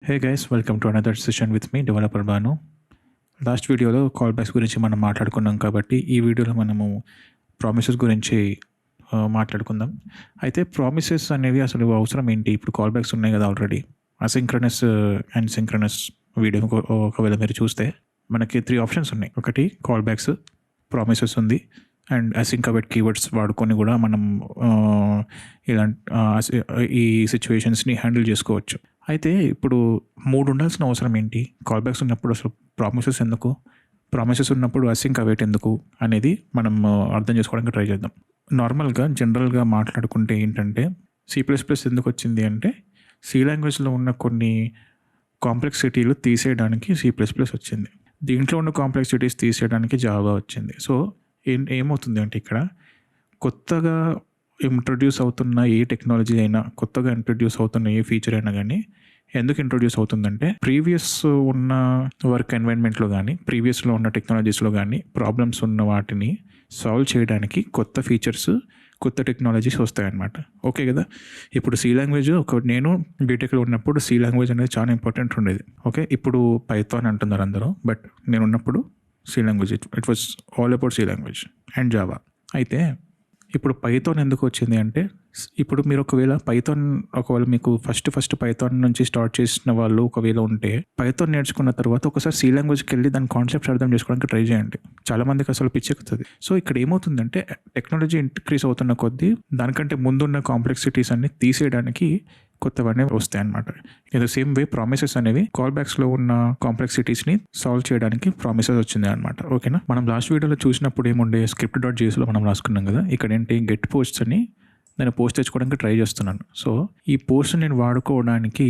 Hey guys, welcome to another session with me developer Banu. Last వీడియోలో callbacks గురించి మనం మాట్లాడుకున్నాం కాబట్టి ఈ వీడియోలో మనము ప్రామిసెస్ గురించి మాట్లాడుకుందాం. అయితే ప్రామిసెస్ అనేవి అసలు అవసరం ఏంటి? ఇప్పుడు కాల్ బ్యాక్స్ ఉన్నాయి కదా already. Asynchronous and synchronous video ఒకవేళ మీరు చూస్తే మనకి 3 ఆప్షన్స్ ఉన్నాయి. ఒకటి కాల్ బ్యాక్స్, ప్రామిసెస్ ఉంది, అండ్ అసింకబెట్ కీవర్డ్స్ వాడుకొని కూడా మనం ఇలాంటి ఈ సిచ్యువేషన్స్ని హ్యాండిల్ చేసుకోవచ్చు. అయితే ఇప్పుడు 3 ఉండాల్సిన అవసరం ఏంటి? కాల్ బ్యాక్స్ ఉన్నప్పుడు అసలు ప్రామిసెస్ ఎందుకు, ప్రామిసెస్ ఉన్నప్పుడు అసింక్ అవైట్ ఎందుకు అనేది మనం అర్థం చేసుకోవడానికి ట్రై చేద్దాం. నార్మల్గా జనరల్గా మాట్లాడుకుంటే ఏంటంటే C++ ఎందుకు వచ్చింది అంటే సి లాంగ్వేజ్లో ఉన్న కొన్ని కాంప్లెక్సిటీలు తీసేయడానికి C++ వచ్చింది. దీంట్లో ఉన్న కాంప్లెక్సిటీస్ తీసేయడానికి జావా వచ్చింది. సో ఏమవుతుంది అంటే ఇక్కడ కొత్తగా ఇంట్రొడ్యూస్ అవుతున్న ఏ టెక్నాలజీ అయినా, కొత్తగా ఇంట్రొడ్యూస్ అవుతున్న ఏ ఫీచర్ అయినా కానీ ఎందుకు ఇంట్రొడ్యూస్ అవుతుందంటే ప్రీవియస్ ఉన్న వర్క్ ఎన్వైర్న్మెంట్లో కానీ, ప్రీవియస్లో ఉన్న టెక్నాలజీస్లో కానీ ప్రాబ్లమ్స్ ఉన్న వాటిని సాల్వ్ చేయడానికి కొత్త ఫీచర్స్, కొత్త టెక్నాలజీస్ వస్తాయన్నమాట. ఓకే కదా? ఇప్పుడు సి లాంగ్వేజ్ నేను బీటెక్లో ఉన్నప్పుడు సి లాంగ్వేజ్ అనేది చాలా ఇంపార్టెంట్ ఉండేది. ఓకే, ఇప్పుడు పైథాన్ అంటున్నారు అందరూ, బట్ నేను ఉన్నప్పుడు C language, it was all about C language and Java. అయితే ఇప్పుడు పైథాన్ ఎందుకు వచ్చింది అంటే ఇప్పుడు మీరు ఒకవేళ మీకు ఫస్ట్ పైథాన్ నుంచి స్టార్ట్ చేసిన వాళ్ళు ఒకవేళ ఉంటే పైథాన్ నేర్చుకున్న తర్వాత ఒకసారి సి లాంగ్వేజ్కి వెళ్ళి దాని కాన్సెప్ట్స్ అర్థం చేసుకోవడానికి ట్రై చేయండి. చాలామందికి అసలు పిచ్చెక్కుతుంది. సో ఇక్కడ ఏమవుతుందంటే టెక్నాలజీ ఇంక్రీస్ అవుతున్న కొద్దీ దానికంటే ముందున్న కాంప్లెక్సిటీస్ అన్ని తీసేయడానికి కొత్తవన్నీ వస్తాయి అన్నమాట. ఇది సేమ్ వే ప్రామిసెస్ అనేవి కాల్ బ్యాక్స్లో ఉన్న కాంప్లెక్సిటీస్ని సాల్వ్ చేయడానికి ప్రామిసెస్ వచ్చింది అనమాట. ఓకేనా? మనం లాస్ట్ వీడియోలో చూసినప్పుడు ఏముండే script.jsలో మనం రాసుకున్నాం కదా. ఇక్కడ ఏంటి గెట్ పోస్ట్స్ అని నేను పోస్ట్ తెచ్చుకోవడానికి ట్రై చేస్తున్నాను. సో ఈ పోస్ట్ నేను వాడుకోవడానికి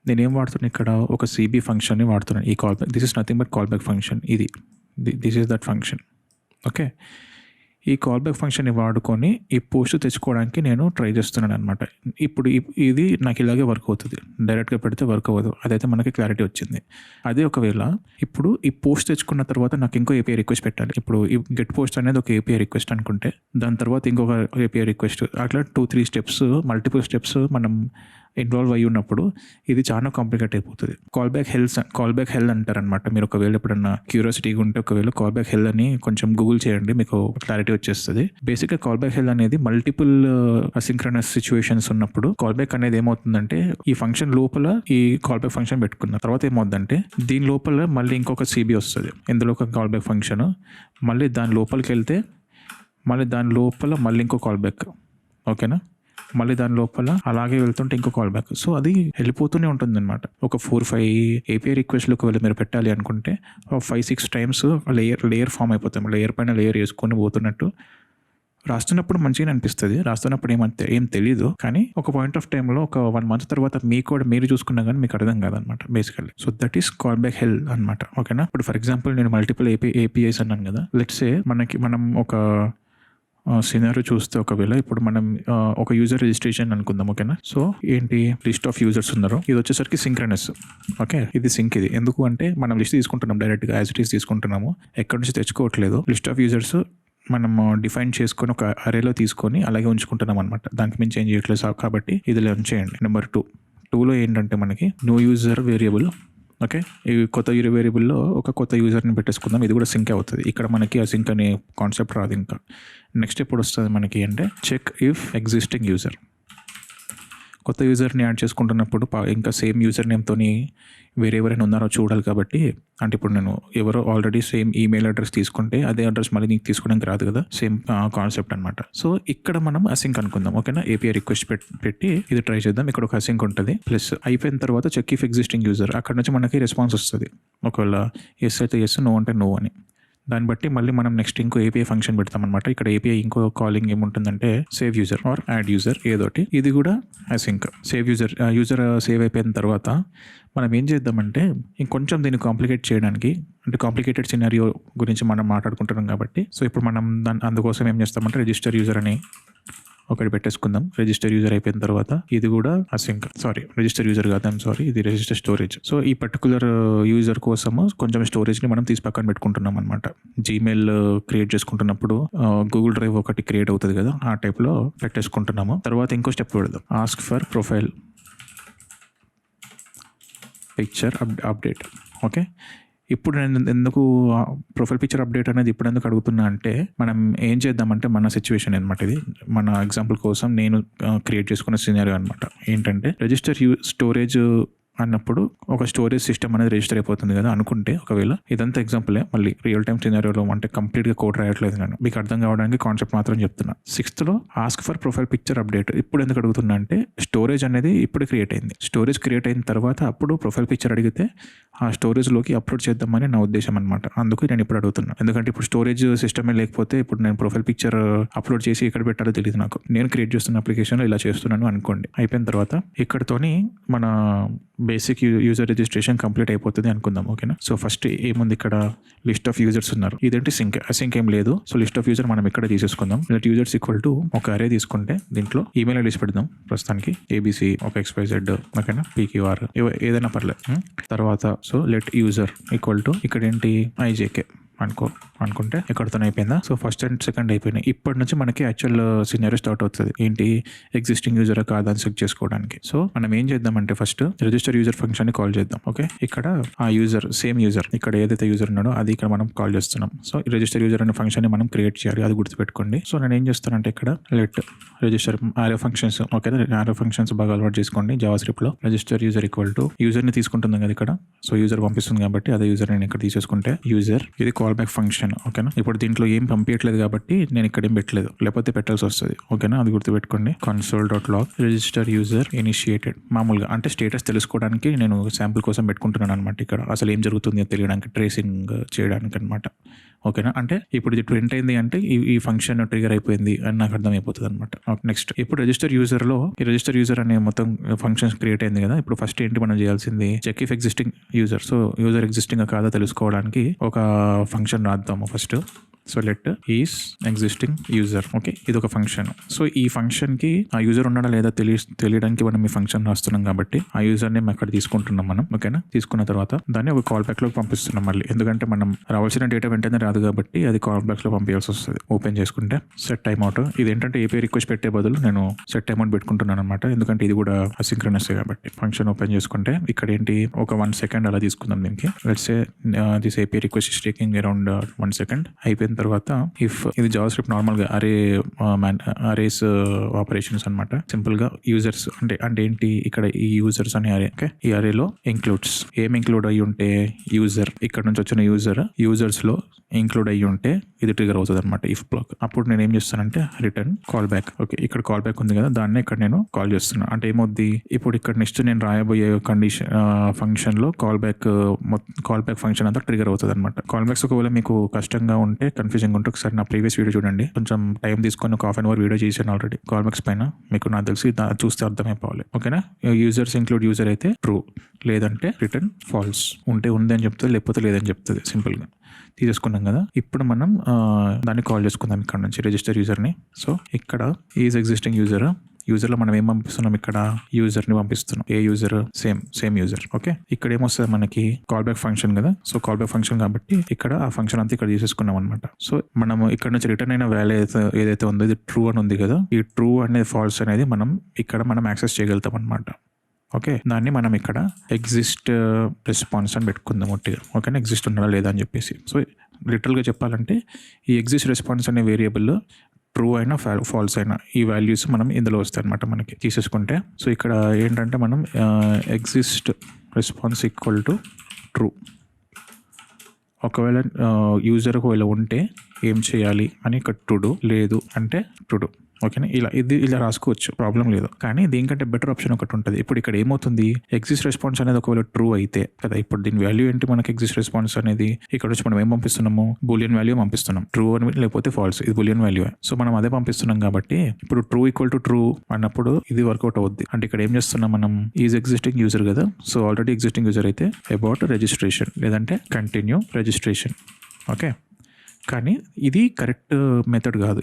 నేను ఏం వాడుతున్నాను, ఇక్కడ ఒక సిబి ఫంక్షన్ని వాడుతున్నాను. ఈ call back, this is nothing but call back function. This is that function. Okay, ఈ కాల్ బ్యాక్ ఫంక్షన్ని వాడుకొని ఈ పోస్ట్ తెచ్చుకోవడానికి నేను ట్రై చేస్తున్నాను అనమాట. ఇప్పుడు ఇది నాకు ఇలాగే వర్క్ అవుతుంది, డైరెక్ట్గా పెడితే వర్క్ అవ్వదు. అదైతే మనకి క్లారిటీ వచ్చింది. అదే ఒకవేళ ఇప్పుడు ఈ పోస్ట్ తెచ్చుకున్న తర్వాత నాకు ఇంకో ఏపీఐ రిక్వెస్ట్ పెట్టాలి. ఇప్పుడు ఈ గెట్ పోస్ట్ అనేది ఒక ఏపీఐ రిక్వెస్ట్ అనుకుంటే దాని తర్వాత ఇంకొక ఏపీఐ రిక్వెస్ట్, అట్లా 2-3 స్టెప్స్, మల్టిపుల్ స్టెప్స్ మనం ఇన్వాల్వ్ అయ్యి ఉన్నప్పుడు ఇది చాలా కాంప్లికేట్ అయిపోతుంది. కాల్ బ్యాక్ హెల్ అంటారనమాట. మీరు ఒకవేళ ఎప్పుడన్నా క్యూరియాసిటీగా ఉంటే ఒకవేళ కాల్ బ్యాక్ హెల్ అని కొంచెం గూగుల్ చేయండి, మీకు క్లారిటీ వచ్చేస్తుంది. బేసిక్గా కాల్ బ్యాక్ హెల్ అనేది మల్టిపుల్ అసింక్రనస్ సిచ్యువేషన్స్ ఉన్నప్పుడు కాల్ బ్యాక్ అనేది ఏమవుతుందంటే ఈ ఫంక్షన్ లోపల ఈ కాల్ బ్యాక్ ఫంక్షన్ పెట్టుకున్న తర్వాత ఏమవుతుందంటే దీని లోపల మళ్ళీ ఇంకొక సిబి వస్తుంది. ఇందులో ఒక కాల్ బ్యాక్ ఫంక్షన్, మళ్ళీ దాని లోపలికి వెళ్తే మళ్ళీ దాని లోపల మళ్ళీ ఇంకో కాల్ బ్యాక్. ఓకేనా? మళ్ళీ దాని లోపల అలాగే వెళ్తుంటే ఇంకో కాల్ బ్యాక్. సో అది వెళ్ళిపోతూనే ఉంటుంది అనమాట. ఒక 4-5 ఏపీఐ రిక్వెస్ట్లు ఒకవేళ మీరు పెట్టాలి అనుకుంటే 5-6 టైమ్స్ లేయర్ ఫామ్ అయిపోతాం. లేయర్ పైన లేయర్ వేసుకొని పోతున్నట్టు రాస్తున్నప్పుడు మంచిగా అనిపిస్తుంది, రాస్తున్నప్పుడు ఏం తెలీదు. కానీ ఒక పాయింట్ ఆఫ్ టైంలో ఒక 1 month తర్వాత మీ కూడా మీరు చూసుకున్నా కానీ మీకు అర్థం కాదనమాట basically. So that is call back hell అనమాట. ఓకేనా? ఇప్పుడు ఫర్ ఎగ్జాంపుల్ నేను మల్టిపుల్ ఏపీఐస్ అన్నాను కదా. లెట్స్ సే మనం ఒక సినారియో చూస్తే ఒకవేళ ఇప్పుడు మనం ఒక యూజర్ రిజిస్ట్రేషన్ అనుకుందాం. ఓకేనా? సో ఏంటి, లిస్ట్ ఆఫ్ యూజర్స్ ఉన్నారు. ఇది వచ్చేసరికి సింక్రనస్. ఓకే, ఇది సింక్. ఇది ఎందుకు అంటే మనం లిస్ట్ తీసుకుంటున్నాం, డైరెక్ట్గా యాజ్ ఇట్ ఈస్ తీసుకుంటున్నాము, ఎక్కడి నుంచి తెచ్చుకోవట్లేదు. లిస్ట్ ఆఫ్ యూజర్స్ మనం డిఫైన్ చేసుకొని ఒక అరేలో తీసుకొని అలాగే ఉంచుకుంటున్నాం అనమాట. దానికి మించి ఏం చేయట్లేదు కాబట్టి ఇది లెర్న్ చేయండి. నెంబర్ 2లో ఏంటంటే మనకి న్యూ యూజర్ వేరియబుల్. ఓకే, ఈ కొత్త వేరియబుల్లో ఒక కొత్త యూజర్ని పెట్టేసుకుందాం. ఇది కూడా సింక్ అవుతుంది. ఇక్కడ మనకి ఆ సింక్ అనే కాన్సెప్ట్ రాదు. ఇంకా నెక్స్ట్ ఎప్పుడు వస్తుంది మనకి అంటే చెక్ ఇఫ్ ఎగ్జిస్టింగ్ యూజర్. కొత్త యూజర్ని యాడ్ చేసుకుంటున్నప్పుడు ఇంకా సేమ్ యూజర్ నేమ్తోని ఎవరైనా ఉన్నారో చూడాలి కాబట్టి, అంటే ఇప్పుడు నేను ఎవరో ఆల్రెడీ సేమ్ ఈమెయిల్ అడ్రస్ తీసుకుంటే అదే అడ్రస్ మళ్ళీ నీకు తీసుకోవడానికి రాదు కదా. సేమ్ కాన్సెప్ట్ అనమాట. సో ఇక్కడ మనం అసింక్ అనుకుందాం. ఓకేనా? ఏపీఐ రిక్వెస్ట్ పెట్టి ఇది ట్రై చేద్దాం. ఇక్కడ ఒక అసింక్ ఉంటుంది. ప్లస్ అయిపోయిన తర్వాత చెక్ ఇఫ్ ఎగ్జిస్టింగ్ యూజర్, అక్కడ నుంచి మనకి రెస్పాన్స్ వస్తుంది. ఒకవేళ ఎస్ అయితే ఎస్, నో అంటే నో అని. దాన్ని బట్టి మళ్ళీ మనం నెక్స్ట్ ఇంకో ఏపీఐ ఫంక్షన్ పెడతాం అనమాట. ఇక్కడ ఏపీఐ ఇంకో కాలింగ్ ఏముంటుందంటే save user are add user ఏదోటి. ఇది కూడా అసింక్. యూజర్ సేవ్ అయిపోయిన తర్వాత మనం ఏం చేద్దామంటే ఇంకొంచెం దీన్ని కాంప్లికేట్ చేయడానికి, అంటే కాంప్లికేటెడ్ సినారియో గురించి మనం మాట్లాడుకుంటున్నాం కాబట్టి, సో ఇప్పుడు మనం అందుకోసం ఏం చేస్తామంటే రిజిస్టర్ యూజర్ అని ఒకటి పెట్టేసుకుందాం. రిజిస్టర్ యూజర్ అయిపోయిన తర్వాత ఇది కూడా అసింక్. రిజిస్టర్ యూజర్ కాదు, ఇది రిజిస్టర్ స్టోరేజ్. సో ఈ పర్టికులర్ యూజర్ కోసము కొంచెం స్టోరేజ్ని మనం తీసి పక్కన పెట్టుకుంటున్నాం అనమాట. జీమెయిల్ క్రియేట్ చేసుకుంటున్నప్పుడు గూగుల్ డ్రైవ్ ఒకటి క్రియేట్ అవుతుంది కదా, ఆ టైప్లో పెట్టేసుకుంటున్నాము. తర్వాత ఇంకో స్టెప్ పెడదాం, ask for profile. Picture update. Okay, ఇప్పుడు నేను ఎందుకు ప్రొఫైల్ పిక్చర్ అప్డేట్ అనేది ఇప్పుడు ఎందుకు అడుగుతున్నా అంటే, మనం ఏం చేద్దామంటే మన సిచ్యువేషన్ అనమాట ఇది. మన ఎగ్జాంపుల్ కోసం నేను క్రియేట్ చేసుకున్న సినారియో అనమాట. ఏంటంటే రిజిస్టర్ స్టోరేజ్ అన్నప్పుడు ఒక స్టోరేజ్ సిస్టమ్ అనేది రిజిస్టర్ అయిపోతుంది కదా అనుకుంటే, ఒకవేళ ఇదంతా ఎగ్జాంపులే, మళ్ళీ రియల్ టైమ్ సినారియోలో అంటే కంప్లీట్గా కోడ్ రాయట్లేదు నేను, మీకు అర్థం కావడానికి కాన్సెప్ట్ మాత్రం చెప్తున్నా. 6th ask for profile picture update ఇప్పుడు ఎందుకు అడుగుతున్నా అంటే, స్టోరేజ్ అనేది ఇప్పుడు క్రియేట్ అయింది. స్టోరేజ్ క్రియేట్ అయిన తర్వాత అప్పుడు ప్రొఫైల్ పిక్చర్ అడిగితే ఆ స్టోరేజ్లోకి అప్లోడ్ చేద్దామని నా ఉద్దేశం అనమాట. అందుకు నేను ఇప్పుడు అడుగుతున్నా. ఎందుకంటే ఇప్పుడు స్టోరేజ్ సిస్టమే లేకపోతే ఇప్పుడు నేను ప్రొఫైల్ పిక్చర్ అప్లోడ్ చేసి ఎక్కడ పెట్టాలో తెలియదు నాకు. నేను క్రియేట్ చేస్తున్న అప్లికేషన్లో ఇలా చేస్తున్నాను అనుకోండి. అయిపోయిన తర్వాత ఇక్కడతోని మన బేసిక్ యూజర్ రిజిస్ట్రేషన్ కంప్లీట్ అయిపోతుంది అనుకుందాం. ఓకేనా. సో ఫస్ట్ ఏముంది, ఇక్కడ లిస్ట్ ఆఫ్ యూజర్స్ ఉన్నారు. ఇదేంటి సింక్ ఏం లేదు. సో లిస్ట్ ఆఫ్ యూజర్ మనం ఇక్కడ తీసేసుకుందాం. యూజర్స్ ఈక్వల్ టు ఒక అరే తీసుకుంటే దీంట్లో ఈమెయిల్ ఐడీస్ పెడదాం ప్రస్తుతానికి, ఏబీసీ ఒక XYZ. ఓకేనా, PQR ఏదైనా పర్లేదు. తర్వాత so let user equal to ఇక్కడ ఏంటి IJK అనుకుంటే ఎక్కడితో అయిపోయిందా. సో ఫస్ట్ అండ్ సెకండ్ అయిపోయినాయి. ఇప్పటి నుంచి మనకి యాక్చువల్ సినారియో స్టార్ట్ అవుతుంది. ఏంటి, ఎగ్జిస్టింగ్ యూజర్ కాదా అని చెక్ చేసుకోవడానికి. సో మనం ఏం చేద్దామంటే ఫస్ట్ రిజిస్టర్ యూజర్ ఫంక్షన్ ని కాల్ చేద్దాం. ఓకే, ఇక్కడ ఆ యూజర్ సేమ్ యూజర్ ఇక్కడ ఏదైతే యూజర్ ఉన్నాడో అది ఇక్కడ మనం కాల్ చేస్తున్నాం. సో రిజిస్టర్ యూజర్ అనే ఫంక్షన్ ని మనం క్రియేట్ చేయాలి, అది గుర్తుపెట్టుకోండి. సో నేను ఏం చేస్తానంటే ఇక్కడ లెట్ రిజిస్టర్ ఆరో ఫంక్షన్స్. ఓకే, ఆరో ఫంక్షన్స్ బాగా అలవాటు చేసుకోండి జావా స్క్రిప్ట్ లో. Register user equal to user ని తీసుకుంటుంది కదా ఇక్కడ. సో యూజర్ పంపిస్తుంది కాబట్టి అదే యూజర్ నేను ఇక్కడ తీసేసుకుంటే యూజర్, ఇది కాల్ బ్యాక్ ఫంక్షన్. ఓకేనా, ఇప్పుడు దీంట్లో ఏం పంపించట్లేదు కాబట్టి నేను ఇక్కడ ఏం పెట్టలేదు, లేకపోతే పెట్టాల్సి వస్తుంది. ఓకేనా, అది గుర్తుపెట్టుకోండి. console.log register user initiated. మామూలుగా అంటే స్టేటస్ తెలుసుకోవడానికి నేను శాంపుల్ కోసం పెట్టుకుంటున్నాను అనమాట. ఇక్కడ అసలు ఏం జరుగుతుంది తెలియడానికి, ట్రేసింగ్ చేయడానికి అనమాట. ఓకేనా, అంటే ఇప్పుడు ఇది ప్రింట్ అయింది అంటే ఈ ఫంక్షన్ ట్రిగర్ అయిపోయింది అని నాకు అర్థమైపోతుంది అనమాట. నెక్స్ట్ ఇప్పుడు రిజిస్టర్ యూజర్లో ఈ రిజిస్టర్ యూజర్ అనే మొత్తం ఫంక్షన్స్ క్రియేట్ అయింది కదా. ఇప్పుడు ఫస్ట్ ఏంటి మనం చేయాల్సింది, check if existing user. So user existing కాదా తెలుసుకోవడానికి ఒక ఫంక్షన్ రాద్దాము first. So let is existing user. Okay, ఇది ఒక ఫంక్షన్. సో ఈ ఫంక్షన్ కి ఆ యూజర్ ఉన్నాడా లేదా తెలియడానికి మనం ఈ ఫంక్షన్ రాస్తున్నాం కాబట్టి ఆ యూజర్ ని అక్కడ తీసుకుంటున్నాం మనం. ఓకేనా, తీసుకున్న తర్వాత దాన్ని ఒక కాల్ బ్యాక్ లోకి పంపిస్తున్నాం మళ్ళీ. ఎందుకంటే మనం రావాల్సిన డేటా వెంటనే రాదు కాబట్టి అది కాల్ బ్యాక్ లో పంపించాల్సి వస్తుంది. ఓపెన్ చేసుకుంటే సెట్ టైమ్ అవుట్. ఇది ఏంటంటే ఏపీ రిక్వెస్ట్ పెట్టే బదులు నేను సెట్ టైమ్ అవుట్ పెట్టుకుంటున్నాను అనమాట. ఎందుకంటే ఇది కూడా అసింక్రనస్ కాబట్టి. ఫంక్షన్ ఓపెన్ చేసుకుంటే ఇక్కడ ఏంటి, ఒక 1 second అలా తీసుకుందాం దీనికి. Let's say this AP request is taking around 1 second. అయిపోయిన తర్వాత ఇఫ్ ఇది జావా స్క్రిప్ట్ నార్మల్గా అరేస్ ఆపరేషన్స్ అనమాట. సింపుల్ గా యూజర్స్ అంటే ఏంటి, ఇక్కడ ఈ యూజర్స్ అనే అరే. ఓకే, ఈ అరేలో ఇంక్లూడ్స్ ఏం ఇంక్లూడ్ అయ్యి ఉంటే యూజర్, ఇక్కడ నుంచి వచ్చిన యూజర్స్ లో ఇంక్లూడ్ అయ్యి ఉంటే ఇది ట్రిగర్ అవుతుంది అనమాట, ఇఫ్ బ్లాక్. అప్పుడు నేను ఏం చేస్తానంటే రిటర్న్ కాల్ బ్యాక్. ఓకే, ఇక్కడ కాల్ బ్యాక్ ఉంది కదా, దాన్ని ఇక్కడ నేను కాల్ చేస్తున్నాను. అంటే ఏమవుద్ది, ఇప్పుడు ఇక్కడ నెక్స్ట్ నేను రాయబోయే కండిషన్ ఫంక్షన్ లో కాల్ బ్యాక్ ఫంక్షన్ అంతా ట్రిగర్ అవుతుంది అనమాట. కాల్ బ్యాక్స్ ఒకవేళ మీకు కష్టంగా ఉంటే, కన్ఫ్యూజింగ్ ఉంటే ఒకసారి నా ప్రీవియస్ వీడియో చూడండి. కొంచెం టైం తీసుకొని ఒక 1/2 hour వీడియో చేశాను ఆల్రెడీ కాల్ బ్యాక్స్ పైన. మీకు నాకు తెలిసి చూస్తే అర్థమైపోవాలి. ఓకేనా, యూజర్స్ ఇంక్లూడ్ యూజర్ అయితే ట్రూ, లేదంటే రిటర్న్ ఫాల్స్. ఉంటే ఉంది అని చెప్తుంది, లేకపోతే లేదని చెప్తుంది. సింపుల్గా తీసేసుకున్నాం కదా. ఇప్పుడు మనం దాన్ని కాల్ చేసుకుందాం ఇక్కడ నుంచి రిజిస్టర్ యూజర్ని. సో ఇక్కడ ఈజ్ ఎగ్జిస్టింగ్ యూజర్లో మనం ఏం పంపిస్తున్నాం, ఇక్కడ యూజర్ని పంపిస్తున్నాం. ఏ యూజర్, సేమ్ యూజర్. ఓకే, ఇక్కడ ఏమొస్తుంది మనకి, కాల్ బ్యాక్ ఫంక్షన్ కదా. సో కాల్ బ్యాక్ ఫంక్షన్ కాబట్టి ఇక్కడ ఆ ఫంక్షన్ అంతా ఇక్కడ తీసేసుకున్నాం అనమాట. సో మనం ఇక్కడ నుంచి రిటర్న్ అయిన వాల్యూ ఏదైతే ఉందో ఇది ట్రూ అని ఉంది కదా. ఈ ట్రూ అనేది ఫాల్స్ అనేది మనం యాక్సెస్ చేయగలుగుతాం అనమాట. ఓకే, దాన్ని మనం ఇక్కడ ఎగ్జిస్ట్ రెస్పాన్స్ అని పెట్టుకుందాం ఒట్టిగా. ఓకేనా, ఎగ్జిస్ట్ ఉన్నాడా లేదా అని చెప్పేసి. సో లిటరల్గా చెప్పాలంటే ఈ ఎగ్జిస్ట్ రెస్పాన్స్ అనే వేరియబుల్ ట్రూ అయినా ఫాల్స్ అయినా ఈ వాల్యూస్ మనం ఇందులో వస్తాయి అనమాట మనకి తీసేసుకుంటే. సో ఇక్కడ ఏంటంటే మనం exist response equal to true. ఒకవేళ యూజర్ ఒకవేళ ఉంటే ఏం చేయాలి అని ఇక్కడ టు డూ, లేదు అంటే టు డూ. ఓకేనా, ఇలా రాసుకోవచ్చు, ప్రాబ్లం లేదు. కానీ దీనికంటే బెటర్ ఆప్షన్ ఒకటి ఉంటుంది. ఇప్పుడు ఇక్కడ ఏమవుతుంది, ఎగ్జిస్ట్ రెస్పాన్స్ అనేది ఒకవేళ ట్రూ అయితే కదా, ఇప్పుడు దీని వాల్యూ ఏంటి మనకి, ఎగ్జిస్ట్ రెస్పాన్స్ అనేది ఇక్కడ వచ్చి మనం ఏం పంపిస్తున్నాము, బూలియన్ వాల్యూ పంపిస్తున్నాం. ట్రూ అని లేకపోతే ఫాల్స్, ఇది బూలియన్ వాల్యూ. సో మనం అదే పంపిస్తున్నాం కాబట్టి ఇప్పుడు ట్రూ ఈక్వల్ టు ట్రూ అన్నప్పుడు ఇది వర్కౌట్ అవుద్ది. అంటే ఇక్కడ ఏం చేస్తున్నాం మనం, ఈజ్ ఎగ్జిస్టింగ్ యూజర్ కదా. సో ఆల్రెడీ ఎగ్జిస్టింగ్ యూజర్ అయితే అబౌట్ రిజిస్ట్రేషన్, లేదంటే కంటిన్యూ రిజిస్ట్రేషన్. ఓకే, కానీ ఇది కరెక్ట్ మెథడ్ కాదు,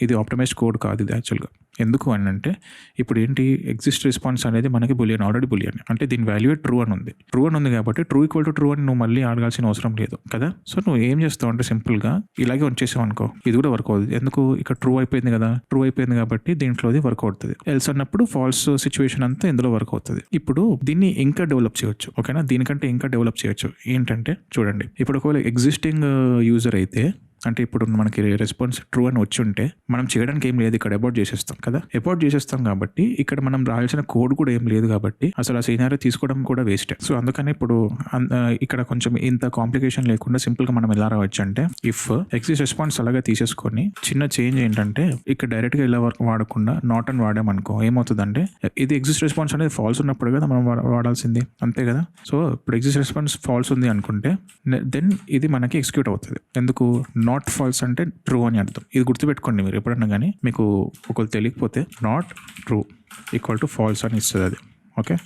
ఇది ఆప్టిమైజ్డ్ కోడ్ కాదు ఇది యాక్చువల్గా. ఎందుకు అని అంటే ఇప్పుడు ఏంటి, ఎగ్జిస్ట్ రెస్పాన్స్ అనేది మనకి బులియన్, ఆల్రెడీ బులియన్, అంటే దీని వాల్యూ ట్రూ అని ఉంది కాబట్టి ట్రూ ఈక్వల్ టు ట్రూ అని నువ్వు మళ్ళీ అడగాల్సిన అవసరం లేదు కదా. సో నువ్వు ఏం చేస్తావు అంటే సింపుల్గా ఇలాగే ఉంచేసావు అనుకో, ఇది కూడా వర్క్ అవుతుంది. ఎందుకు, ఇక్కడ ట్రూ అయిపోయింది కదా, ట్రూ అయిపోయింది కాబట్టి దీంట్లో వర్క్ అవుతుంది. ఎల్స్ అన్నప్పుడు ఫాల్స్ సిచ్యువేషన్ అంతా ఇందులో వర్క్ అవుతుంది. ఇప్పుడు దీన్ని ఇంకా డెవలప్ చేయొచ్చు, ఓకేనా, దీనికంటే ఇంకా డెవలప్ చేయొచ్చు. ఏంటంటే చూడండి, ఇప్పుడు ఒకవేళ ఎగ్జిస్టింగ్ యూజర్ అయితే, అంటే ఇప్పుడు మనకి రెస్పాన్స్ ట్రూ అని వచ్చి ఉంటే మనం చేయడానికి ఏం లేదు, ఇక్కడ అబౌట్ చేసేస్తాం కదా. అబౌట్ చేసేస్తాం కాబట్టి ఇక్కడ మనం రాయాల్సిన కోడ్ కూడా ఏం లేదు కాబట్టి అసలు ఆ సీనారియో తీసుకోవడం కూడా వేస్ట్. సో అందుకని ఇప్పుడు ఇక్కడ కొంచెం ఇంత కాంప్లికేషన్ లేకుండా సింపుల్గా మనం ఎలా రావచ్చు అంటే, ఇఫ్ ఎగ్జిస్ట్ రెస్పాన్స్ అలాగే తీసేసుకొని చిన్న చేంజ్ ఏంటంటే ఇక్కడ డైరెక్ట్గా ఇలా వాడకుండా నాట్ అని వాడామనుకో ఏమవుతుందంటే, ఇది ఎగ్జిస్ట్ రెస్పాన్స్ అనేది ఫాల్స్ ఉన్నప్పుడు కదా మనం వాడాల్సింది, అంతే కదా. సో ఇప్పుడు ఎగ్జిస్ట్ రెస్పాన్స్ ఫాల్స్ ఉంది అనుకుంటే దెన్ ఇది మనకి ఎగ్జిక్యూట్ అవుతుంది. ఎందుకు, నాట్ ఫాల్స్ అంటే ట్రూ అని అర్థం. ఇది గుర్తుపెట్టుకోండి మీరు ఎప్పుడన్నా కానీ, మీకు ఒకరు తెలియకపోతే not true equal to false అని ఇస్తుంది అది, okay,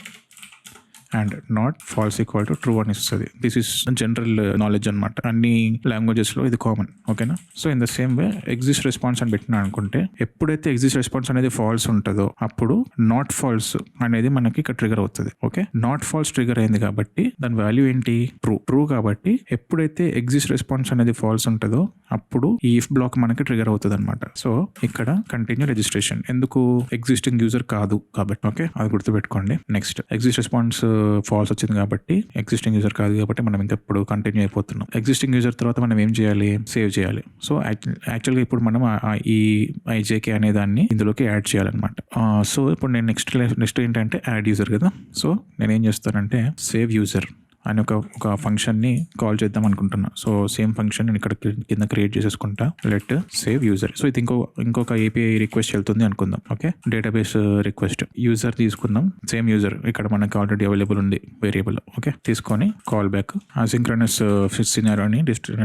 and not false equal to true అని ఇస్తుంది. దిస్ ఈస్ జనరల్ నాలెడ్జ్ అనమాట, అన్ని లాంగ్వేజెస్లో ఇది కామన్, ఓకేనా. So in the same way exist response అని పెట్టినా అనుకుంటే, ఎప్పుడైతే ఎగ్జిస్ట్ రెస్పాన్స్ అనేది ఫాల్స్ ఉంటుందో అప్పుడు నాట్ ఫాల్స్ అనేది మనకి ఇక్కడ ట్రిగర్ అవుతుంది, ఓకే. నాట్ ఫాల్స్ ట్రిగర్ అయింది కాబట్టి దాని వాల్యూ ఏంటి, ట్రూ కాబట్టి ఎప్పుడైతే ఎగ్జిస్ట్ రెస్పాన్స్ అనేది ఫాల్స్ ఉంటుందో అప్పుడు ఈ ఇఫ్ బ్లాక్ మనకి ట్రిగర్ అవుతుంది అనమాట. సో ఇక్కడ కంటిన్యూ రిజిస్ట్రేషన్, ఎందుకు, ఎగ్జిస్టింగ్ యూజర్ కాదు కాబట్టి, ఓకే, అది గుర్తుపెట్టుకోండి. నెక్స్ట్ ఎగ్జిస్ట్ రెస్పాన్స్ ఫాల్స్ వచ్చింది కాబట్టి, ఎగ్జిస్టింగ్ యూజర్ కాదు కాబట్టి మనం ఇంకా ఇప్పుడు కంటిన్యూ అయిపోతున్నాం. ఎగ్జిస్టింగ్ యూజర్ తర్వాత మనం ఏం చేయాలి, సేవ్ చేయాలి. సో యాక్చువల్గా ఇప్పుడు మనం ఈ ఐజేకే అనే దాన్ని ఇందులోకి యాడ్ చేయాలన్నమాట. సో ఇప్పుడు నేను నెక్స్ట్ ఏంటంటే యాడ్ యూజర్ కదా. సో నేను ఏం చేస్తానంటే సేవ్ యూజర్ అని ఒక ఫంక్షన్ని కాల్ చేద్దాం అనుకుంటున్నా. సో సేమ్ ఫంక్షన్ నేను ఇక్కడ కింద క్రియేట్ చేసేసుకుంటా, లెట్ సేవ్ యూజర్. సో ఇది ఇంకొక ఏపీఐ రిక్వెస్ట్ వెళ్తుంది అనుకుందాం, ఓకే, డేటాబేస్ రిక్వెస్ట్. యూజర్ తీసుకుందాం, సేమ్ యూజర్ ఇక్కడ మనకి ఆల్రెడీ అవైలబుల్ ఉంది వేరియబుల్, ఓకే, తీసుకొని కాల్ బ్యాక్ అసింక్రనస్ సినారియోని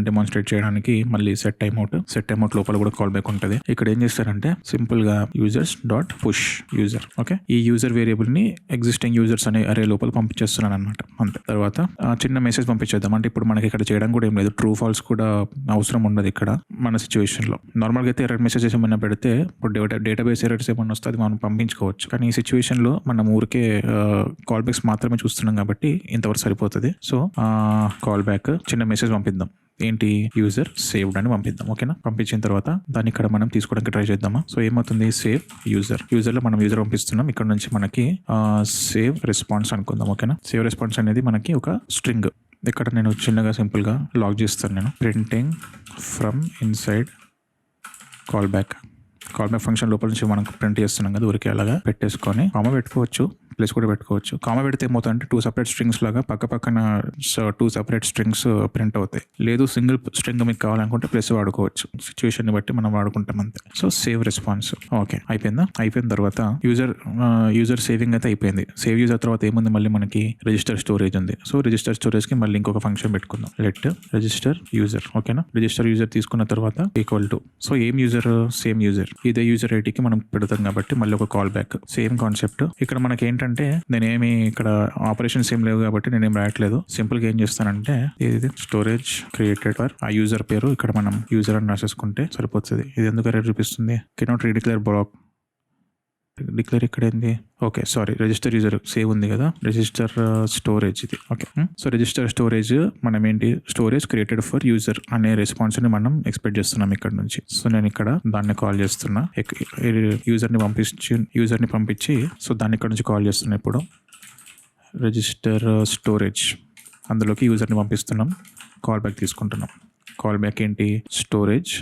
డెమాన్స్ట్రేట్ చేయడానికి మళ్ళీ సెట్ టైమ్ అవుట్ లోపల కూడా కాల్ బ్యాక్ ఉంటుంది. ఇక్కడ ఏం చేస్తారంటే సింపుల్ గా users dot push user, okay, ఈ యూజర్ వేరియబుల్ ని ఎగ్జిస్టింగ్ యూజర్స్ అనే అరే లోపల పంపించేస్తున్నాను అనమాట. అంతే. తర్వాత చిన్న మెసేజ్ పంపించేద్దాం, అంటే ఇప్పుడు మనకి ఇక్కడ చేయడం కూడా ఏం లేదు, ట్రూ ఫాల్స్ కూడా అవసరం ఉండదు ఇక్కడ మన సిచ్యువేషన్లో. నార్మల్గా అయితే ఎర్రర్ మెసేజెస్ ఏమైనా పెడితే ఇప్పుడు డేటాబేస్ ఎర్రర్స్ ఏమన్నా వస్తే అది మనం పంపించుకోవచ్చు. కానీ ఈ సిచ్యువేషన్లో మనం ఊరికే కాల్ బ్యాక్స్ మాత్రమే చూస్తున్నాం కాబట్టి ఇంతవరకు సరిపోతుంది. సో కాల్ బ్యాక్ చిన్న మెసేజ్ పంపిద్దాం, ఏంటి, యూజర్ సేవ్డ్ అని పంపిద్దాం, ఓకేనా. పంపించిన తర్వాత దాన్ని ఇక్కడ మనం తీసుకోవడానికి ట్రై చేద్దామా. సో ఏమవుతుంది, సేవ్ యూజర్లో మనం యూజర్ పంపిస్తున్నాం, ఇక్కడ నుంచి మనకి సేవ్ రెస్పాన్స్ అనుకుందాం, ఓకేనా. సేవ్ రెస్పాన్స్ అనేది మనకి ఒక స్ట్రింగ్. ఇక్కడ నేను చిన్నగా సింపుల్గా లాగ్ చేస్తాను, నేను printing from inside call back function లోపల నుంచి మనం ప్రింట్ చేస్తున్నాం కదా, ఊరికే అలాగా పెట్టేసుకొని కామా పెట్టుకోవచ్చు, ప్లస్ కూడా పెట్టుకోవచ్చు. కామా పెడితే ఏమవుతుందంటే 2 separate స్ట్రింగ్స్ లాగా పక్కన 2 separate స్ట్రింగ్స్ ప్రింట్ అవుతాయి. లేదు సింగిల్ స్ట్రింగ్ మీకు కావాలనుకుంటే ప్లస్ వాడుకోవచ్చు, సిచ్యువేషన్ బట్టి మనం వాడుకుంటాం అంతే. సో సేవ్ రెస్పాన్స్, ఓకే, అయిపోయిన తర్వాత యూజర్ సేవింగ్ అయితే అయిపోయింది. సేవ్ యూజర్ తర్వాత ఏముంది, మళ్ళీ మనకి రిజిస్టర్ స్టోరేజ్ ఉంది. సో రిజిస్టర్ స్టోరేజ్కి మళ్ళీ ఇంకొక ఫంక్షన్ పెట్టుకుందాం, లెట్ రిజిస్టర్ యూజర్, ఓకేనా. రిజిస్టర్ యూజర్ తీసుకున్న తర్వాత ఈక్వల్ టు, సో ఏం యూజర్, సేమ్ యూజర్, ఇదే యూజర్ ఐడికి మనం పెడతాం కాబట్టి మళ్ళీ ఒక కాల్ బ్యాక్, సేమ్ కాన్సెప్ట్. ఇక్కడ మనకి ఏంటంటే నేనేమి ఇక్కడ ఆపరేషన్స్ ఏం లేవు కాబట్టి నేనేం రాయట్లేదు, సింపుల్గా ఏం చేస్తానంటే ఇది స్టోరేజ్ క్రియేటెడ్ ఫర్ ఆ యూజర్ పేరు, ఇక్కడ మనం యూజర్ అని రాసేసుకుంటే సరిపోతుంది. ఇది ఎందుకు ఎర్రర్ చూపిస్తుంది, కెనాట్ రీడిక్లేర్ బ్లాక్, డిక్లేర్ ఇక్కడ ఏంది, okay sorry, register user save ఉంది కదా, రిజిస్టర్ స్టోరేజ్ ఇది, ఓకే. సో రిజిస్టర్ స్టోరేజ్ మనం ఏంటి, స్టోరేజ్ క్రియేటెడ్ ఫర్ యూజర్ అనే రెస్పాన్స్ని మనం ఎక్స్పెక్ట్ చేస్తున్నాం ఇక్కడ నుంచి. సో నేను ఇక్కడ దాన్ని కాల్ చేస్తున్నా, యూజర్ని పంపించి సో దాన్ని ఇక్కడ నుంచి కాల్ చేస్తున్నా. ఇప్పుడు రిజిస్టర్ స్టోరేజ్ అందులోకి యూజర్ని పంపిస్తున్నాం, కాల్ బ్యాక్ తీసుకుంటున్నాం. కాల్ బ్యాక్ ఏంటి, స్టోరేజ్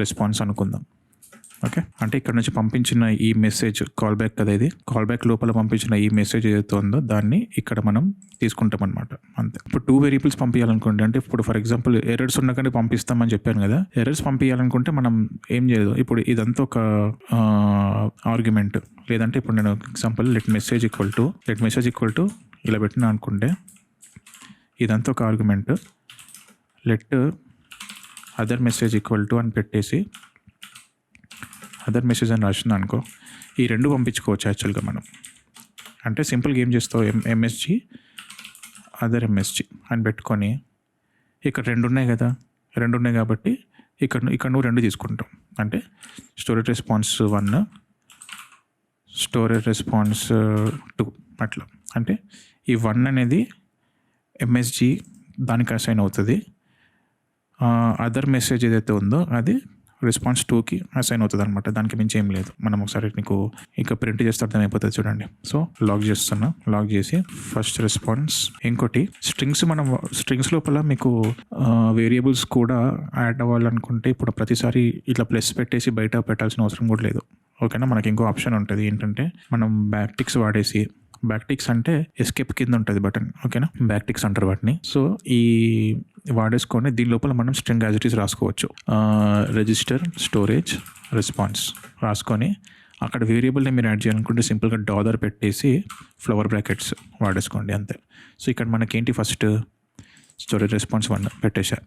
రెస్పాన్స్ అనుకుందాం, ఓకే. అంటే ఇక్కడ నుంచి పంపించిన ఈ మెసేజ్ కాల్ బ్యాక్ కదా, ఇది కాల్ బ్యాక్ లోపల పంపించిన ఈ మెసేజ్ ఏదైతే ఉందో దాన్ని ఇక్కడ మనం తీసుకుంటాం అనమాట, అంతే. ఇప్పుడు 2 వేరియబుల్స్ పంపించాలనుకోండి, అంటే ఇప్పుడు ఫర్ ఎగ్జాంపుల్ ఎర్రర్స్ ఉన్నాకనే పంపిస్తామని చెప్పాను కదా, ఎర్రర్స్ పంపించాలనుకుంటే మనం ఏం చేయదు, ఇప్పుడు ఇదంతా ఒక ఆర్గ్యుమెంట్, లేదంటే ఇప్పుడు నేను example let message equal to ఇలా పెట్టినా అనుకుంటే ఇదంతా ఒక argument, let other message equal to అని పెట్టేసి అదర్ మెసేజ్ అని రాసింది అనుకో, ఈ 2 పంపించుకోవచ్చు యాక్చువల్గా మనం. అంటే సింపుల్గా ఏం చేస్తావు, ఎంఎస్జి అదర్ ఎంఎస్జి అని పెట్టుకొని ఇక్కడ 2 ఉన్నాయి కదా, 2 ఉన్నాయి కాబట్టి ఇక్కడ నువ్వు 2 తీసుకుంటావు. అంటే స్టోరేజ్ రెస్పాన్స్ 1, స్టోరేజ్ రెస్పాన్స్ 2 అట్లా. అంటే ఈ 1 అనేది ఎంఎస్జి దానికి అసైన్ అవుతుంది. అదర్ మెసేజ్ ఏదైతే ఉందో అది రెస్పాన్స్ 2కి అసైన్ అవుతుంది అనమాట. దానికి మించి ఏం లేదు. మనం ఒకసారి నీకు ఇక ప్రింట్ చేస్తే అర్థమైపోతుంది చూడండి. సో లాక్ చేస్తున్నా. లాక్ చేసి ఫస్ట్ రెస్పాన్స్. ఇంకోటి స్ట్రింగ్స్ లోపల మీకు వేరియబుల్స్ కూడా యాడ్ అవ్వాలనుకుంటే ఇప్పుడు ప్రతిసారి ఇట్లా ప్లస్ పెట్టేసి బయట పెట్టాల్సిన అవసరం కూడా లేదు. ఓకేనా. మనకి ఇంకో ఆప్షన్ ఉంటుంది ఏంటంటే మనం బ్యాక్టిక్స్ వాడేసి, బ్యాక్టిక్స్ అంటే ఎస్కేప్ కింద ఉంటుంది బటన్. ఓకేనా. బ్యాక్టిక్స్ అంటారు వాటిని. సో ఈ వాడేసుకొని దీని లోపల మనం స్ట్రింగ్ యాజ్ ఇట్ ఈస్ రాసుకోవచ్చు. రిజిస్టర్ స్టోరేజ్ రెస్పాన్స్ రాసుకొని అక్కడ వేరియబుల్ని మీరు యాడ్ చేయాలనుకుంటే సింపుల్గా డాలర్ పెట్టేసి ఫ్లవర్ బ్రాకెట్స్ వాడేసుకోండి అంతే. సో ఇక్కడ మనకేంటి ఫస్ట్ స్టోరేజ్ రెస్పాన్స్ 1 పెట్టేశా.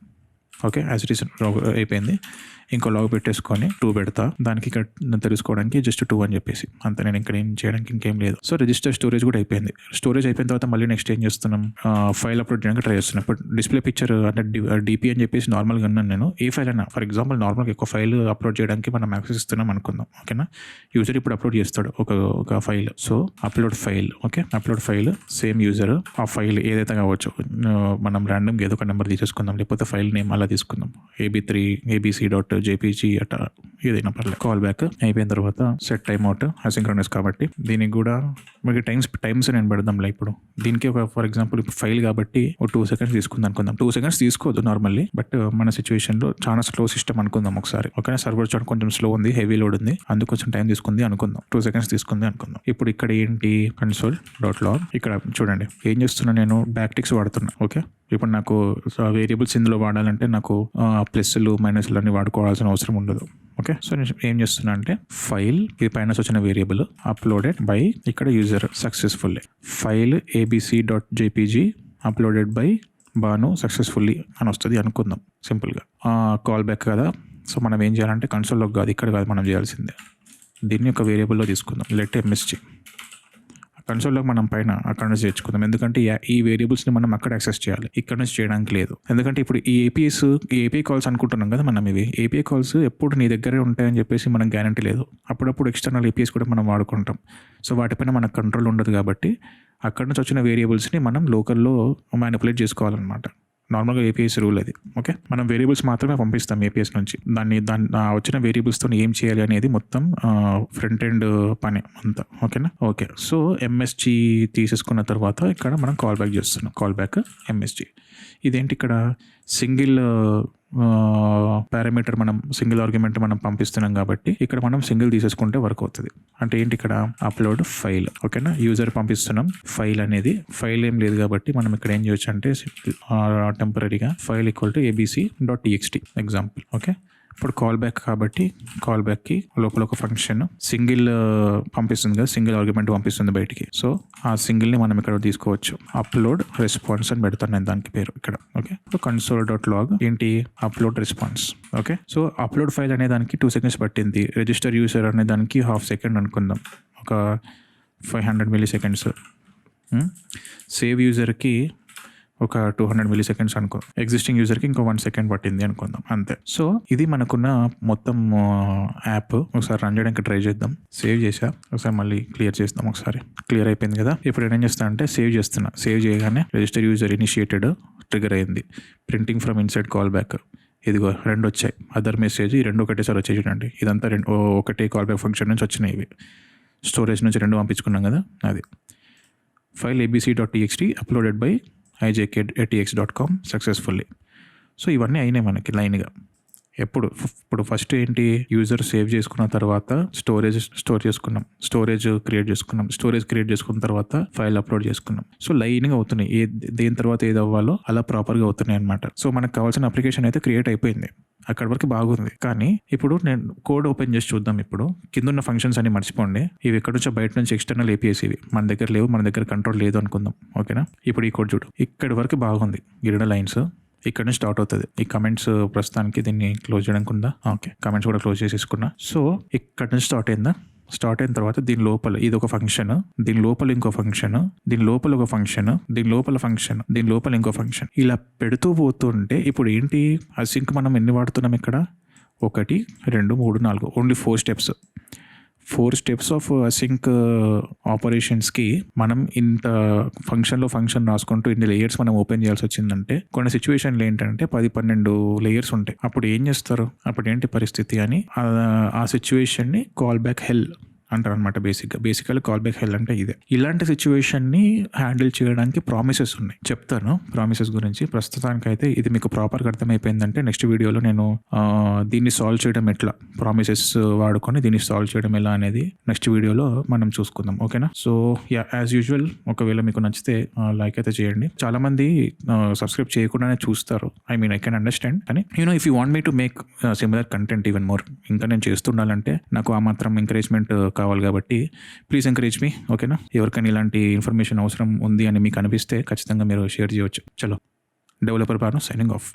ఓకే, యాజ్ ఇట్ ఈస్ అయిపోయింది. ఇంకో లాగ్ పెట్టేసుకొని 2 పెడతా. దానికి ఇక్కడ తెలుసుకోవడానికి జస్ట్ 2 అని చెప్పేసి అంతే. నేను ఇక్కడ ఏం చేయడానికి ఇంకేం లేదు. సో రిజిస్టర్ స్టోరేజ్ కూడా అయిపోయింది. స్టోరేజ్ అయిపోయిన తర్వాత మళ్ళీ నెక్స్ట్ ఏం చేస్తున్నాం, ఫైల్ అప్లోడ్ చేయడానికి ట్రై చేస్తున్నాం. ఇప్పుడు డిస్ప్లే పిక్చర్ అంటే డిపి అని చెప్పేసి నార్మల్గా అన్నాను నేను. ఏ ఫైల్ అయినా ఫర్ ఎగ్జాంపుల్ నార్మల్గా ఒక ఫైల్ అప్లోడ్ చేయడానికి మనం యాక్సెస్ ఇస్తున్నాం అనుకుందాం. ఓకేనా. యూజర్ ఇప్పుడు అప్లోడ్ చేస్తాడు ఒక file. So upload file. Okay, upload file same user ఆ ఫైల్ ఏదైతే కావచ్చు, మనం ర్యాండమ్గా ఏదో ఒక నెంబర్ తీసేసుకుందాం, లేకపోతే ఫైల్ నేమ్ అలా తీసుకుందాం, ab3abc.jpg అట్లా ఏదైనా పర్లేదు. కాల్ బ్యాక్ అయిపోయిన తర్వాత సెట్ టైమ్ అవుట్ అసింక్రోనస్ కాబట్టి దీనికి కూడా మీకు టైమ్స్ నేను పెడదాంలే. ఇప్పుడు దీనికి ఒక ఫర్ ఎగ్జాంపుల్ ఫైల్ కాబట్టి ఒక 2 seconds తీసుకుందాం అనుకుందాం. 2 seconds తీసుకోవద్దు నార్మల్లీ, బట్ మన సిచ్యువేషన్లో చాలా స్లో సిస్టమ్ అనుకుందాం ఒకసారి. ఓకే, సర్వర్ చూడండి కొంచెం స్లో ఉంది, హెవీ లోడ్ ఉంది, అందుకు కొంచెం టైం తీసుకుంది అనుకుందాం. 2 seconds తీసుకుంది అనుకుందాం. ఇప్పుడు ఇక్కడ ఏంటి console.log. ఇక్కడ చూడండి ఏం చేస్తున్నా నేను బ్యాక్టిక్స్ వాడుతున్నా. ఓకే, ఇప్పుడు నాకు వేరియబుల్స్ ఇందులో వాడాలంటే నాకు ప్లస్లు మైనస్లు అన్ని వాడుకోవాల్సిన అవసరం ఉండదు. ఓకే, సో నేను ఏం చేస్తున్నా అంటే ఫైల్ ఇది పైన వచ్చిన వేరియబుల్ అప్లోడెడ్ బై ఇక్కడ user successfully, file abc.jpg uploaded by Banu successfully అని వస్తుంది అనుకుందాం సింపుల్గా. కాల్ బ్యాక్ కదా. సో మనం ఏం చేయాలంటే కన్సోల్లో కాదు, ఇక్కడ కాదు మనం చేయాల్సిందే, దీన్ని ఒక వేరియబుల్లో తీసుకుందాం. Let MSG. కన్సోల్లోకి మనం పైన అక్కడ నుంచి తెచ్చుకుందాం. ఎందుకంటే ఈ వేరియబుల్స్ని మనం అక్కడ యాక్సెస్ చేయాలి, ఇక్కడ నుంచి చేయడానికి లేదు. ఎందుకంటే ఇప్పుడు ఈ ఏపీఐ కాల్స్ అనుకుంటున్నాం కదా మనం, ఇవి ఏపీఐ కాల్స్ ఎప్పుడు నీ దగ్గరే ఉంటాయని చెప్పేసి మనకు గ్యారంటీ లేదు. అప్పుడప్పుడు ఎక్స్టర్నల్ ఏపీఐస్ కూడా మనం వాడుకుంటాం. సో వాటిపైన మనకు కంట్రోల్ ఉండదు కాబట్టి అక్కడ నుంచి వచ్చిన వేరియబుల్స్ని మనం లోకల్లో మ్యానిపులేట్ చేసుకోవాలన్నమాట. నార్మల్గా ఏపీఎస్ రూల్ అది. ఓకే, మనం వేరియబుల్స్ మాత్రమే పంపిస్తాం ఏపీఎస్ నుంచి. దాన్ని వచ్చిన వేరియబుల్స్తో ఏం చేయాలి అనేది మొత్తం ఫ్రంట్ ఎండ్ పని అంతా. ఓకేనా. ఓకే, సో ఎంఎస్జీ తీసేసుకున్న తర్వాత ఇక్కడ మనం కాల్ బ్యాక్ చేస్తున్నాం. Call back MSG. ఇదేంటి ఇక్కడ సింగిల్ పారామీటర్, మనం సింగిల్ ఆర్గ్యుమెంట్ మనం పంపిస్తున్నాం కాబట్టి ఇక్కడ మనం సింగిల్ తీసేసుకుంటే వర్క్ అవుతుంది. అంటే ఏంటి ఇక్కడ అప్లోడ్ ఫైల్. ఓకేనా, యూజర్ పంపిస్తున్నాం ఫైల్ అనేది, ఫైల్ ఏం లేదు కాబట్టి మనం ఇక్కడ ఏం చేయొచ్చు అంటే టెంపరీగా ఫైల్ abc.txt ఎగ్జాంపుల్. ఓకే, ఇప్పుడు కాల్ బ్యాక్ కాబట్టి కాల్ బ్యాక్కి లోపల ఒక ఫంక్షన్ సింగిల్ పంపిస్తుంది కదా, సింగిల్ ఆర్గ్యుమెంట్ పంపిస్తుంది బయటికి. సో ఆ సింగిల్ని మనం ఇక్కడ తీసుకోవచ్చు. అప్లోడ్ రెస్పాన్స్ అని పెడతాను నేను దానికి పేరు ఇక్కడ. ఓకే, ఇప్పుడు console.log ఏంటి upload response. Okay, so upload file అనే దానికి 2 seconds పట్టింది. రిజిస్టర్ యూజర్ అనే దానికి 1/2 second అనుకుందాం, ఒక 500 milliseconds. సేవ్ యూజర్కి ఒక 200 milliseconds అనుకో. ఎగ్జిస్టింగ్ యూజర్కి ఇంకో 1 second పట్టింది అనుకుందాం, అంతే. సో ఇది మనకున్న మొత్తం యాప్. ఒకసారి రన్ చేయడానికి ట్రై చేద్దాం. సేవ్ చేసా, ఒకసారి మళ్ళీ క్లియర్ చేద్దాం. ఒకసారి క్లియర్ అయిపోయింది కదా. ఇప్పుడు నేను ఏం చేస్తాను అంటే సేవ్ చేస్తున్నా. సేవ్ చేయగానే రిజిస్టర్ యూజర్ ఇనిషియేటెడ్ ట్రిగర్ అయింది. Printing from inside call back. ఇదిగో 2 వచ్చాయి. అదర్ మెసేజ్ ఈ 2 ఒకటేసారి వచ్చాయి చూడండి. ఇదంతా ఒకటే కాల్ బ్యాక్ ఫంక్షన్ నుంచి వచ్చినాయి ఇవి. స్టోరేజ్ నుంచి 2 పంపించుకున్నాం కదా అది. File abc.txt uploaded by ijk@tx.com successfully. So ఇవన్నీ అయినాయి మనకి లైన్గా. ఇప్పుడు ఫస్ట్ ఏంటి, యూజర్ సేవ్ చేసుకున్న తర్వాత స్టోర్ చేసుకున్నాం, స్టోరేజ్ క్రియేట్ చేసుకున్న తర్వాత ఫైల్ అప్లోడ్ చేసుకున్నాం. సో లైన్గా అవుతున్నాయి, దేని తర్వాత ఏది అవ్వాలో అలా ప్రాపర్గా అవుతున్నాయి అనమాట. సో మనకు కావాల్సిన అప్లికేషన్ అయితే క్రియేట్ అయిపోయింది, అక్కడ వరకు బాగుంది. కానీ ఇప్పుడు నేను కోడ్ ఓపెన్ చేసి చూద్దాం. ఇప్పుడు కింద ఉన్న ఫంక్షన్స్ అన్ని మర్చిపోండి, ఇవి ఎక్కడ నుంచో బయట నుంచి ఎక్స్టర్నల్ ఏపీఎస్, ఇవి మన దగ్గర లేవు, మన దగ్గర కంట్రోల్ లేదు అనుకుందాం. ఓకేనా, ఇప్పుడు ఈ కోడ్ చూడు, ఇక్కడ వరకు బాగుంది. 2 లైన్స్ ఇక్కడ నుంచి స్టార్ట్ అవుతుంది. ఈ కమెంట్స్ ప్రస్తుతానికి దీన్ని క్లోజ్ చేయడానికి ఉందా? ఓకే, కమెంట్స్ కూడా క్లోజ్ చేసేసుకున్నా. సో ఇక్కడ నుంచి స్టార్ట్ అయిందా? స్టార్ట్ అయిన తర్వాత దీని లోపల ఇది ఒక ఫంక్షన్, దీని లోపల ఇంకో ఫంక్షన్, దీని లోపల ఒక ఫంక్షన్, దీని లోపల ఫంక్షన్, దీని లోపల ఇంకో ఫంక్షన్, ఇలా పెడుతూ పోతుంటే ఇప్పుడు ఏంటి అసింక్ మనం ఎన్ని వాడుతున్నాం ఇక్కడ 1 2 3 4 ఓన్లీ 4 స్టెప్స్ ఆఫ్ అసింక్ ఆపరేషన్స్కి మనం ఇంత ఫంక్షన్ రాసుకుంటూ ఇన్ని లేయర్స్ మనం ఓపెన్ చేయాల్సి వచ్చిందంటే కొన్ని సిచ్యువేషన్లు ఏంటంటే 10-12 లేయర్స్ ఉంటాయి. అప్పుడు ఏం చేస్తారు, అప్పుడు ఏంటి పరిస్థితి అని ఆ సిచ్యువేషన్ని కాల్ బ్యాక్ హెల్ అంటారు అనమాట. బేసికల్లీ కాల్ బ్యాక్ హెల్ అంటే ఇదే. ఇలాంటి సిచ్యువేషన్ని హ్యాండిల్ చేయడానికి ప్రామిసెస్ ఉన్నాయి, చెప్తాను ప్రామిసెస్ గురించి. ప్రస్తుతానికైతే ఇది మీకు ప్రాపర్గా అర్థమైపోయిందంటే నెక్స్ట్ వీడియోలో నేను దీన్ని సాల్వ్ చేయడం ఎట్లా, ప్రామిసెస్ వాడుకొని దీన్ని సాల్వ్ చేయడం ఎలా అనేది నెక్స్ట్ వీడియోలో మనం చూసుకుందాం. ఓకేనా? సో యాజ్ యూజువల్ ఒకవేళ మీకు నచ్చితే లైక్ అయితే చేయండి. చాలా మంది సబ్స్క్రైబ్ చేయకుండానే చూస్తారు. I can understand. కానీ if you want me to make similar content even more, ఇంకా నేను చేస్తుండాలంటే నాకు ఆ మాత్రం ఎంకరేజ్మెంట్ కావాలి కాబట్టి ప్లీజ్ ఎంకరేజ్ మీ. ఓకేనా? ఎవరికైనా ఇలాంటి ఇన్ఫర్మేషన్ అవసరం ఉంది అని మీకు అనిపిస్తే ఖచ్చితంగా మీరు షేర్ చేయవచ్చు. చలో, డెవలపర్ బాను సైనింగ్ ఆఫ్.